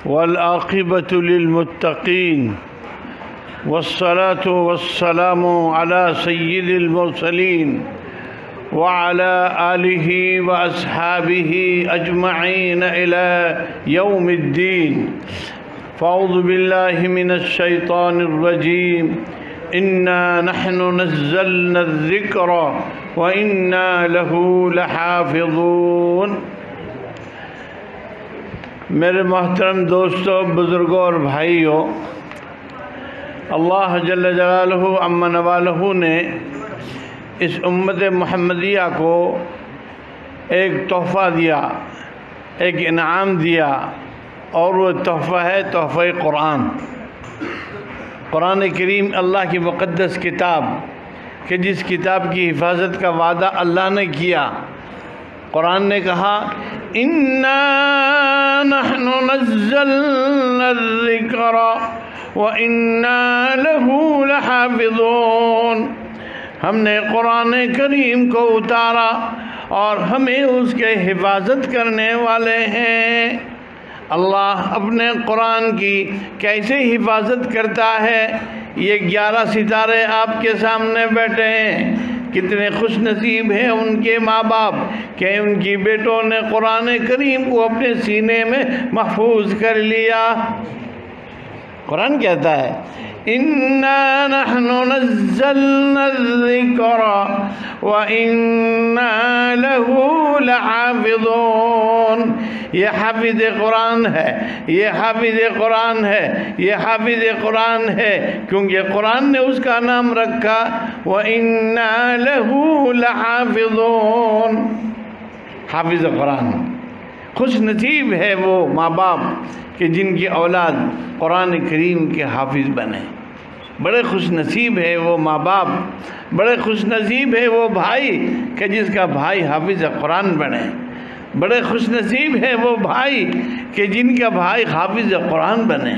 والعاقبة للمتقين والصلاة والسلام على سيد المرسلين وعلى آله وأصحابه أجمعين إلى يوم الدين. فأعوذ بالله من الشيطان الرجيم. إنا نحن نزلنا الذكر وإنا له لحافظون. میرے محترم دوستوں، بزرگوں اور بھائیوں، اللہ جل جلالہ عما نوالہ نے اس امت محمدیہ کو ایک تحفہ دیا، ایک انعام دیا، اور وہ تحفہ ہے تحفہ قرآن. قرآن کریم اللہ کی مقدس کتاب کہ جس کتاب کی حفاظت کا وعدہ اللہ نے کیا. قرآن نے کہا اِنَّا نَحْنُ نَزَّلْنَا الذِّكْرَ وَإِنَّا لَهُ لَحَافِظُونَ. ہم نے قرآن کریم کو اتارا اور ہمیں اس کے حفاظت کرنے والے ہیں. اللہ اپنے قرآن کی کیسے حفاظت کرتا ہے، یہ 11 ستارے آپ کے سامنے بیٹھے ہیں. کتنے خوش نصیب ہیں ان کے ماں باپ کہ ان کی بیٹوں نے قرآن کریم کو اپنے سینے میں محفوظ کر لیا. قرآن کہتا ہے اِنَّا نَحْنُ نَزَّلْنَا الذِّكْرَ وَإِنَّا لَهُ لَحَافِظُونَ. یہ حافظ قرآن ہے، یہ حافظ قرآن ہے، یہ حافظ قرآن ہے، کیونکہ قرآن نے اس کا نام رکھا وَإِنَّا لَهُ لَحَافِظُونَ. حافظ قرآن. خوش نصیب ہے وہ ماں باپ کہ جن کی اولاد قرآن کریم کے حافظ بنے. بڑے خوش نصیب ہے وہ ماں باپ، بڑے خوش نصیب ہے وہ بھائی کہ جس کا بھائی حافظ قرآن بنے. بڑے خوش نصیب ہے وہ بھائی کہ جن کا بھائی حافظ قرآن بنے.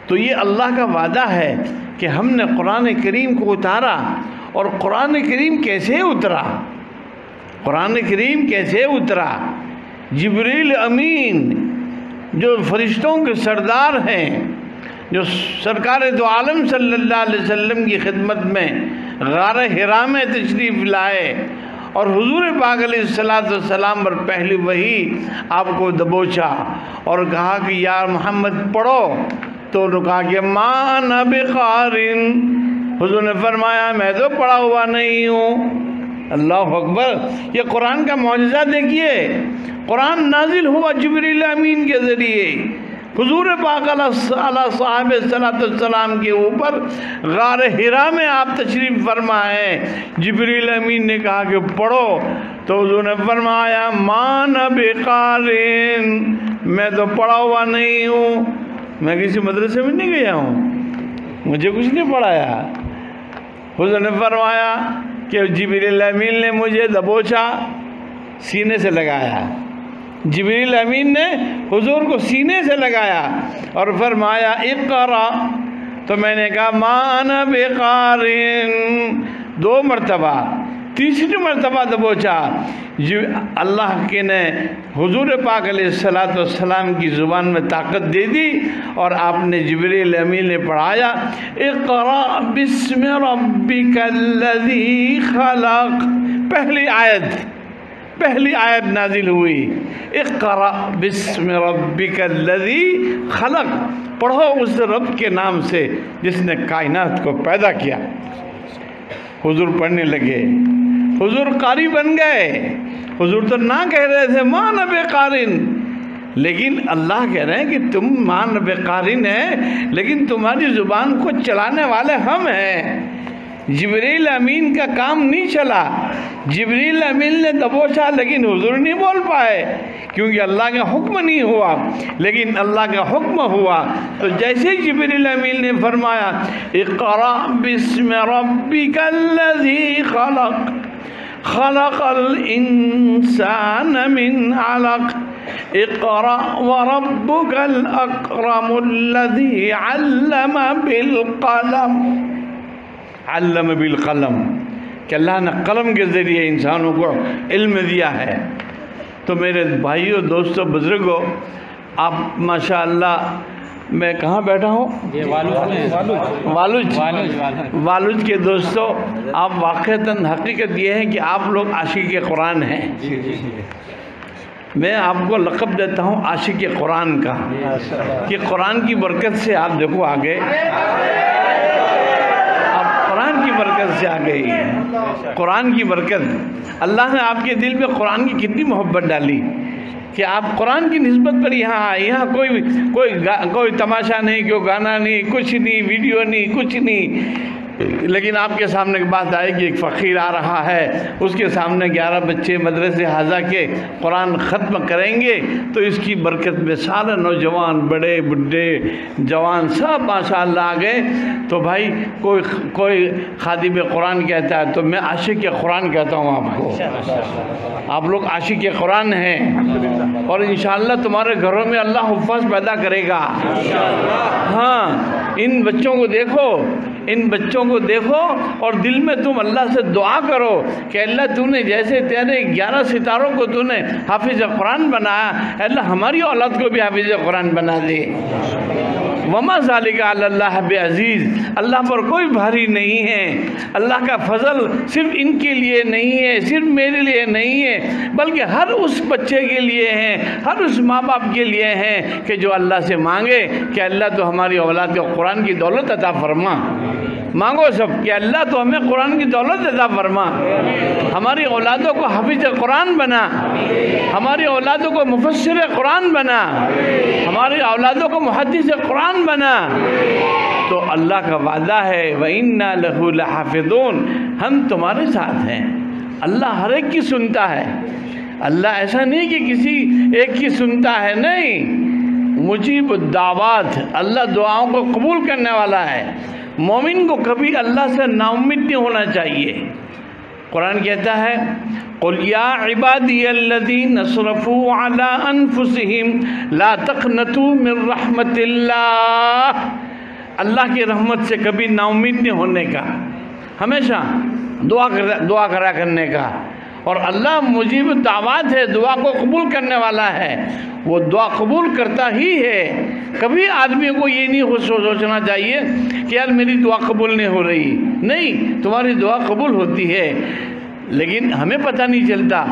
تو یہ اللہ کا وعدہ ہے کہ ہم نے قرآن کریم کو اتارا. اور قرآن کریم کیسے اترا؟ قرآن کریم کیسے اترا؟ جبریل امین جو فرشتوں کے سردار ہیں، جو سرکار دو عالم صلی اللہ علیہ وسلم کی خدمت میں غار حرا میں تشریف لائے اور حضور پاک علیہ السلام پر پہلی وحی آپ کو دبوچا اور کہا کہ یا محمد پڑھو، تو انہوں نے کہا کہ ما انا بقارٍ. حضور نے فرمایا میں تو پڑھا ہوا نہیں ہوں. اللہ اکبر. یہ قرآن کا معجزہ دیکھیے. قرآن نازل ہوا جبریل امین کے ذریعے حضور پاک علیہ صاحب السلام کے اوپر غار حرا میں آپ تشریف فرمائے. جبریل امین نے کہا کہ پڑھو، تو حضور نے فرمایا ما انا بقارٍ، میں تو پڑھا ہوا نہیں ہوں، میں کسی مدرسے میں نہیں گیا ہوں، مجھے کچھ نہیں پڑھایا. حضور نے فرمایا کہ جبریل امین نے مجھے دبوچا، سینے سے لگایا. جبریل امین نے حضور کو سینے سے لگایا اور فرمایا اقرا. تو میں نے کہا ما انا بقارٍ 2 مرتبہ. تیسری مرتبہ دبوچا. اللہ کے نے حضور پاک علیہ السلام کی زبان میں طاقت دے دی اور آپ نے جبریل امین نے پڑھایا اقرا بسم ربک الذی خلق. پہلی آیت نازل ہوئی اقرا بسم ربک الذی خلق. پڑھو اس رب کے نام سے جس نے کائنات کو پیدا کیا. حضور پڑھنے لگے، حضور قاری بن گئے. حضور تو نہ کہہ رہے تھے ما انا بقارٍ، لیکن اللہ کہہ رہے ہیں کہ تم ما انا بقارٍ ہیں، لیکن تمہاری زبان کو چلانے والے ہم ہیں. جبریل امین کا کام نہیں چلا. جبریل امین نے دبوچا لیکن حضور نہیں بول پائے کیونکہ اللہ کا حکم نہیں ہوا، لیکن اللہ کا حکم ہوا. تو جیسے جبریل امین نے فرمایا اقرا بسم ربک الذی خلق خلق الانسان من علق. اقرأ وربك الأكرم الذي علم بالقلم، علم بالقلم، کہ اللہ نے قلم کے ذریعے انسانوں کو علم دیا ہے۔ تو میرے بھائیوں، دوستوں، بزرگوں، آپ ماشاءاللہ، میں کہاں بیٹھا ہوں؟ والوج کے دوستوں، آپ واقعتاً حقیقت یہ ہے کہ آپ لوگ عاشق قرآن ہیں۔ میں آپ کو لقب دیتا ہوں عاشق قرآن کا، کہ قرآن کی برکت سے آپ دیکھو آگے، آپ قرآن کی برکت سے آگے ہی ہیں۔ قرآن کی برکت، اللہ نے آپ کے دل میں قرآن کی کتنی محبت ڈالی کہ آپ قرآن کی نسبت پر یہاں آئے۔ یہاں کوئی تماشا نہیں، کوئی گانا نہیں، کچھ نہیں، ویڈیو نہیں، کچھ نہیں، لیکن آپ کے سامنے بات آئے کہ ایک فقیر آ رہا ہے، اس کے سامنے 11 بچے مدرسے حاضہ کے قرآن ختم کریں گے، تو اس کی برکت میں سارے نوجوان، بڑے، بڈھے، جوان سب ماشاءاللہ آ گئے۔ تو بھائی کوئی خادم قرآن کہتا ہے، تو میں عاشق قرآن کہتا ہوں آپ کو۔ آپ لوگ عاشق قرآن ہیں، اور انشاءاللہ تمہارے گھروں میں اللہ حفاظ پیدا کرے گا۔ ہاں، ان بچوں کو دیکھو، ان بچوں کو دیکھو، اور دل میں تم اللہ سے دعا کرو کہ اللہ تو نے جیسے تیرے 11 ستاروں کو تو نے حافظ قرآن بنایا، اللہ ہماری اولاد کو بھی حافظ قرآن بنا دے۔ وما ذالک علی اللہ بعزیز، اللہ پر کوئی بھاری نہیں ہے۔ اللہ کا فضل صرف ان کے لیے نہیں ہے، صرف میرے لیے نہیں ہے، بلکہ ہر اس بچے کے لیے ہے، ہر اس ماں باپ کے لیے ہے کہ جو اللہ سے مانگے کہ اللہ تو ہماری اولاد کو قرآن کی دولت عطا فرما۔ مانگو سب کہ اللہ تو ہمیں قرآن کی دولت عطا فرما، ہماری اولادوں کو حافظ قرآن بنا، ہماری اولادوں کو مفسر قرآن بنا، ہماری اولادوں کو محدث قرآن بنا۔ تو اللہ کا وعدہ ہے وَإِنَّا لَهُ لَحَافِظُونَ، ہم تمہارے ساتھ ہیں۔ اللہ ہر ایک کی سنتا ہے، اللہ ایسا نہیں کہ کسی ایک کی سنتا ہے، نہیں، مجیب الدعوات، اللہ دعاؤں کو قبول کرنے والا ہے۔ مومن کو کبھی اللہ سے نا امید نہیں ہونا چاہیے۔ قرآن کہتا ہے قُلْ يَا عِبَادِيَ الَّذِينَ اسْرَفُوا عَلَىٰ أَنفُسِهِمْ لَا تَقْنَطُوا مِن رَحْمَةِ اللَّهِ، اللہ کی رحمت سے کبھی نا امید نہیں ہونے کا، ہمیشہ دعا کرا کرنے کا۔ اور اللہ مجیب دعوات ہے، دعا کو قبول کرنے والا ہے، وہ دعا قبول کرتا ہی ہے۔ کبھی آدمی کو یہ نہیں سوچنا چاہیے کہ یار میری دعا قبول نہیں ہو رہی، نہیں، تمہاری دعا قبول ہوتی ہے، لیکن ہمیں پتہ نہیں چلتا۔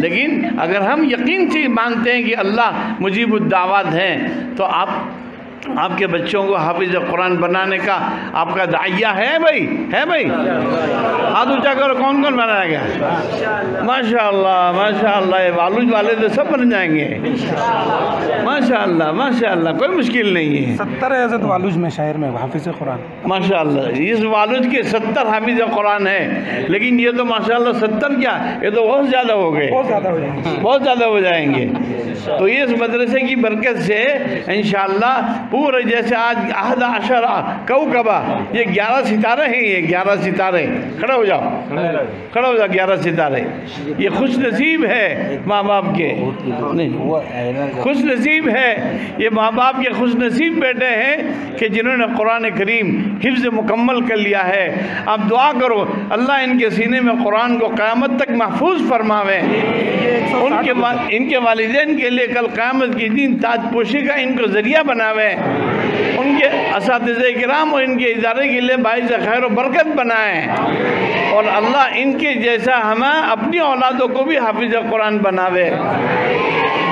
لیکن اگر ہم یقین سے مانتے ہیں کہ اللہ مجیب الدعوات ہیں، تو آپ کے بچوں کو حافظ قرآن بنانے کا آپ کا داعیہ ہے بھائی، ہے بھائی؟ ہاتھ اونچا کرو، کون کون بنایا گیا؟ ماشاءاللہ ماشاءاللہ، یہ والوج والے تو سب بن جائیں گے، ماشاءاللہ ماشاءاللہ، کوئی مشکل نہیں ہے۔ 70 ہے حضرت والوج میں، شہر میں حافظ قرآن ماشاءاللہ، اس والوج کے 70 حافظ قرآن ہیں، لیکن یہ تو ماشاءاللہ 70 کیا، یہ تو بہت زیادہ ہو گئے، بہت زیادہ ہو جائیں گے۔ تو اس مدرسے کی برکت سے انشاءاللہ پورے جیسے آج 11 کوكبہ، یہ 11 ستارے ہیں، یہ 11 ستارے، کھڑے ہو جاؤ، کھڑے ہو جاؤ، 11 ستارے۔ یہ خوش نصیب ہے ماں باپ کے، خوش نصیب ہے یہ ماں باپ کے خوش نصیب بیٹے ہیں کہ جنہوں نے قرآن کریم حفظ مکمل کر لیا ہے۔ اب دعا کرو اللہ ان کے سینے میں قرآن کو قیامت تک محفوظ فرماوے، ان کے والدین کے لیے کل قیامت کی دن تاج پوشی کا ان کو ذریعہ بناوے، ان کے اساتذہ کرام اور ان کے ادارے کے لیے باعث خیر و برکت بنائیں، اور اللہ ان کے جیسا ہمیں اپنی اولادوں کو بھی حافظ قرآن بناوے۔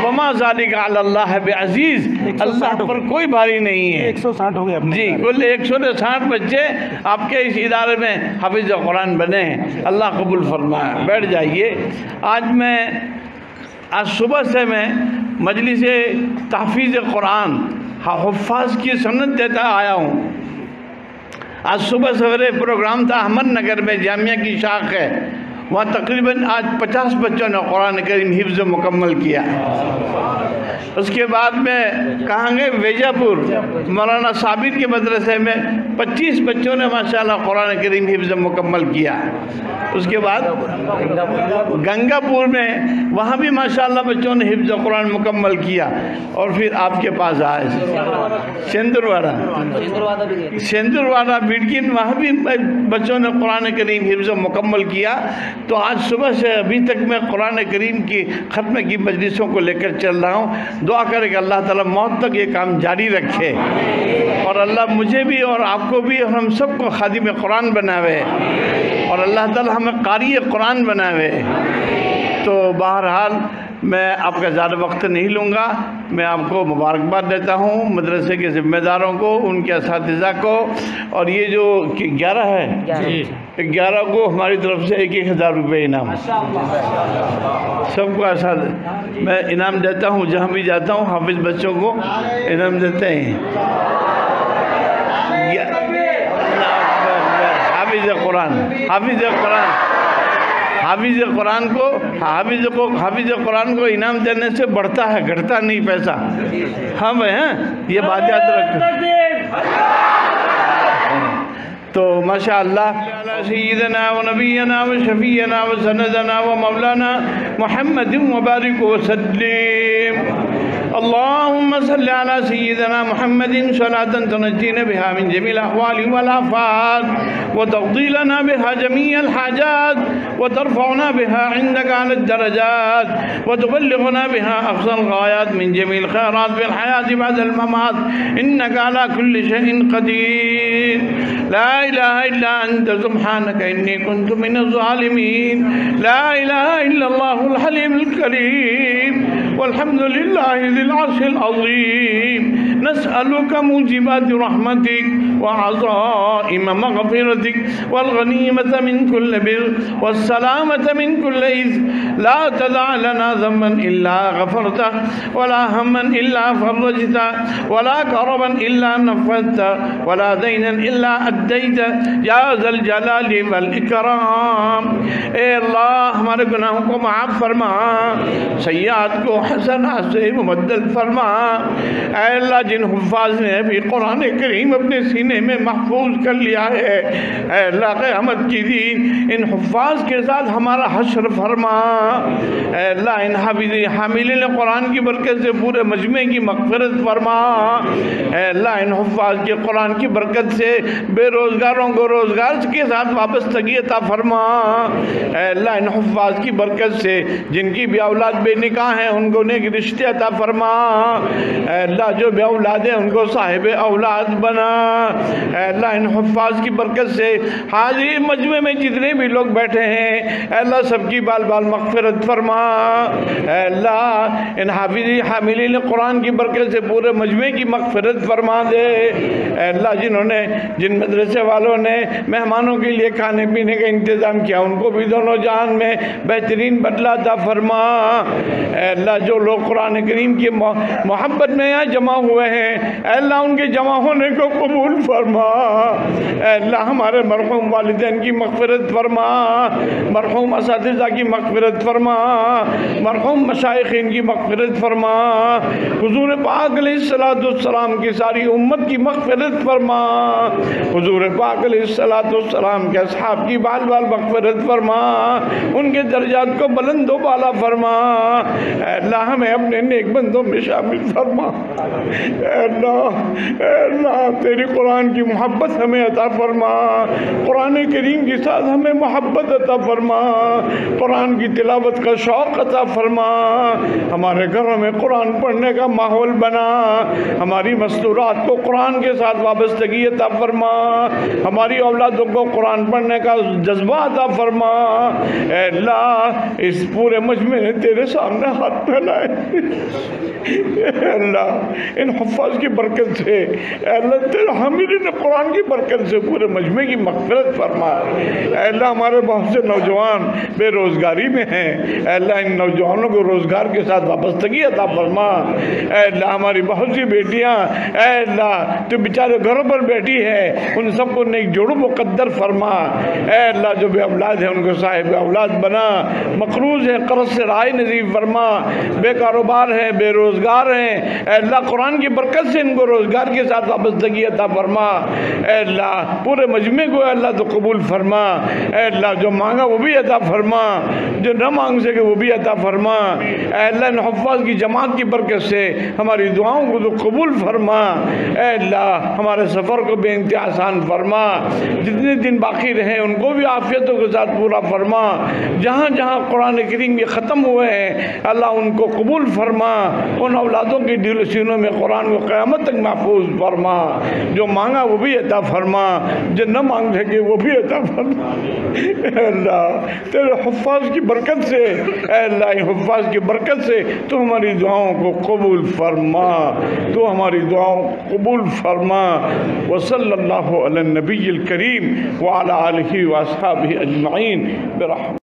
وما ذالک علی اللہ بعزیز، اللہ پر کوئی بھاری نہیں ہے۔ 160 ہو گئے جی، کل 160 بچے آپ کے اس ادارے میں حافظ قرآن بنے ہیں، اللہ قبول فرمائے۔ بیٹھ جائیے۔ آج صبح سے میں مجلس تحفیظ قرآن حفاظ کی سند دیتا آیا ہوں۔ آج صبح سویرے پروگرام تھا احمد نگر میں، جامعہ کی شاخ ہے، وہاں تقریباً آج 50 بچوں نے قرآن کریم حفظ مکمل کیا۔ اس کے بعد میں کہاں گئے ویجاپور مولانا صابر کے مدرسے میں 25 بچوں نے ماشاءاللہ قرآن کریم حفظ مکمل کیا۔ اس کے بعد گنگا پور میں وہاں بھی ماشاءاللہ بچوں نے حفظ قرآن مکمل کیا، اور پھر آپ کے پاس آئے سیندرواڑہ بیڑکن، وہاں بھی بچوں نے قرآن کریم حفظ مکمل کیا۔ تو آج صبح سے ابھی تک میں قرآن کریم کی ختم کی مجلسوں کو لے کر چل رہا ہوں۔ دعا کرے کہ اللہ تعالیٰ موت تک یہ کام جاری رکھے، اور اللہ مجھے بھی اور آپ کو بھی اور ہم سب کو خادم قرآن بناوے، اور اللہ تعالیٰ ہمیں قاری قرآن بناوے۔ تو بہرحال میں آپ کا زیادہ وقت نہیں لوں گا، میں آپ کو مبارکباد دیتا ہوں، مدرسے کے ذمہ داروں کو، ان کے اساتذہ کو، اور یہ جو 11 ہے 11 کو ہماری طرف سے 1,000 روپے انعام سب کو میں انعام دیتا ہوں، جہاں بھی جاتا ہوں حافظ بچوں کو انعام دیتے ہیں۔ حافظ قرآن کو انعام دینے سے بڑھتا ہے، گھٹتا نہیں پیسہ۔ ہاں بھائی، ہاں یہ بات یاد رکھیں۔ تو ماشاءاللہ سیدنا و نبینا و شفیعنا و سندنا و مولانا محمد وبارک وسلم۔ اللهم صل على سيدنا محمد صلاة تنجينا بها من جميع الأحوال والآفات، وتقضي لنا بها جميع الحاجات، وترفعنا بها عندك على الدرجات، وتبلغنا بها أقصى الغايات من جميع الخيرات في الحياة بعد الممات، إنك على كل شيء قدير. لا إله إلا أنت سبحانك إني كنت من الظالمين. لا إله إلا الله الحليم الكريم، والحمد لله ذي العرش العظيم. نسألك موجبات رحمتك وعظائم مغفرتك والغنيمة من كل بر والسلامة من كل إثم. لا تدع لنا ذنبا إلا غفرته، ولا هما إلا فرجته، ولا كربا إلا نفذته، ولا دينا إلا أديته، يا ذا الجلال والإكرام. اے اللہ ہمارے گناہوں کو معاف فرما، سیئات کو حسنات سے مبدل فرما۔ اے اللہ جن حفاظ نے بھی قرآن کریم اپنے سینے میں محفوظ کر لیا ہے، اے اللہ قیامت کی دن ان حفاظ کے ساتھ ہمارا حشر فرما۔ اے اللہ ان حاملین قرآن کی برکت سے پورے مجمع کی مغفرت فرما۔ اے اللہ ان حفاظ کے قرآن کی برکت سے بے روزگاروں کو روزگار کے ساتھ وابستگی عطا فرما۔ اے اللہ ان حفاظ کی برکت سے جن کی بھی اولاد بے نکاح ہیں ان کو نیک رشتے عطا فرما۔ اے اللہ جو بے اولاد ہیں ان کو صاحب اولاد بنا۔ اے اللہ ان حفاظ کی برکت سے حاضر مجمع میں جتنے بھی لوگ بیٹھے ہیں، اے اللہ سب کی بال بال مغفرت فرما۔ اے اللہ ان حاملین قرآن کی برکت سے پورے مجمع کی مغفرت فرما دے۔ اے اللہ جن مدرسے والوں نے مہمانوں کے لیے کھانے پینے کا انتظام کیا ان کو بھی دونوں جہان میں بہترین بدلہ عطا فرما۔ اے اللہ جو لوگ قرآن کریم کی محبت میں یہاں جمع ہوئے ہیں، اے اللہ ان کے جمع ہونے کو قبول فرما۔ اے اللہ ہمارے مرحوم والدین کی مغفرت فرما، مرحوم اساتذہ کی مغفرت فرما، مرحوم مشائخین کی مغفرت فرما، حضور پاک علیہ السلام کی ساری امت کی مغفرت فرما، حضور پاک علیہ السلام کے اصحاب کی بال بال مغفرت فرما، ان کے درجات کو بلند و بالا فرما۔ اے اللہ ہمیں اپنے نیک بندوں میں شامل فرما۔ اے اللہ تیری قرآن کی محبت ہمیں عطا فرما، قرآن کریم کے ساتھ ہمیں محبت عطا فرما، قرآن کی تلاوت کا شوق عطا فرما، ہمارے گھروں میں قرآن پڑھنے کا ماحول بنا، ہماری مستورات کو قرآن کے ساتھ وابستگی عطا فرما، ہماری اولادوں کو قرآن پڑھنے کا جذبہ عطا فرما۔ اے اللہ اس پورے مجمع نے تیرے سامنے ہاتھ پھیلائے، اے اللہ ان حفاظ کی برکت سے، اے اللہ تیرے حاملین قرآن کی برکت سے پورے مجمع کی مغفرت فرما۔ اے اللہ ہمارے بہت سے نوجوان بے روزگاری میں ہیں، اے اللہ ان نوجوانوں کو روزگار کے ساتھ وابستگی عطا فرما۔ اے اللہ ہماری بہت سی بیٹیاں اے اللہ تو بیچارے گھروں پر بیٹھی ہے، ان سب کو نیک جوڑوں مقدر فرما۔ اے اللہ جو بے اولاد ہیں ان کو صاحب اولاد بنا، مقروض ہیں قرض سے رہائی نصیب فرما، بے کاروبار ہیں بے روزگار ہیں، اے اللہ قرآن کی برکت سے ان کو روزگار کے ساتھ وابستگی عطا فرما۔ اے اللہ پورے مجمع کو اے اللہ تو قبول فرما۔ اے اللہ جو مانگا وہ بھی عطا فرما، جو نہ مانگ سکے وہ بھی عطا فرما۔ اے اللہ ان حفاظ کی جماعت کی برکت سے ہماری دعاؤں کو تو قبول فرما۔ اے اللہ ہمارے سفر کو بے انتہا آسان فرما، جتنے دن باقی رہیں ان کو بھی عافیتوں کے ساتھ پورا فرما۔ جہاں جہاں قرآن کریم یہ ختم ہوئے ہیں اللہ ان کو قبول فرما، ان اولادوں کی دل و سینوں میں قرآن کو قیامت تک محفوظ فرما۔ جو مانگا وہ بھی عطا فرما، جو نہ مانگ سکے وہ بھی عطا فرما۔ اے اللہ تیرے حفاظ کی برکت سے اے اللہ ان حفاظ کی برکت سے تو ہماری دعاؤں کو قبول فرما، تو ہماری دعاؤں کو قبول فرما۔ وصلی اللہ علی النبی الکریم وعلی آلہ واصحابہ اجمعین برحمتہ۔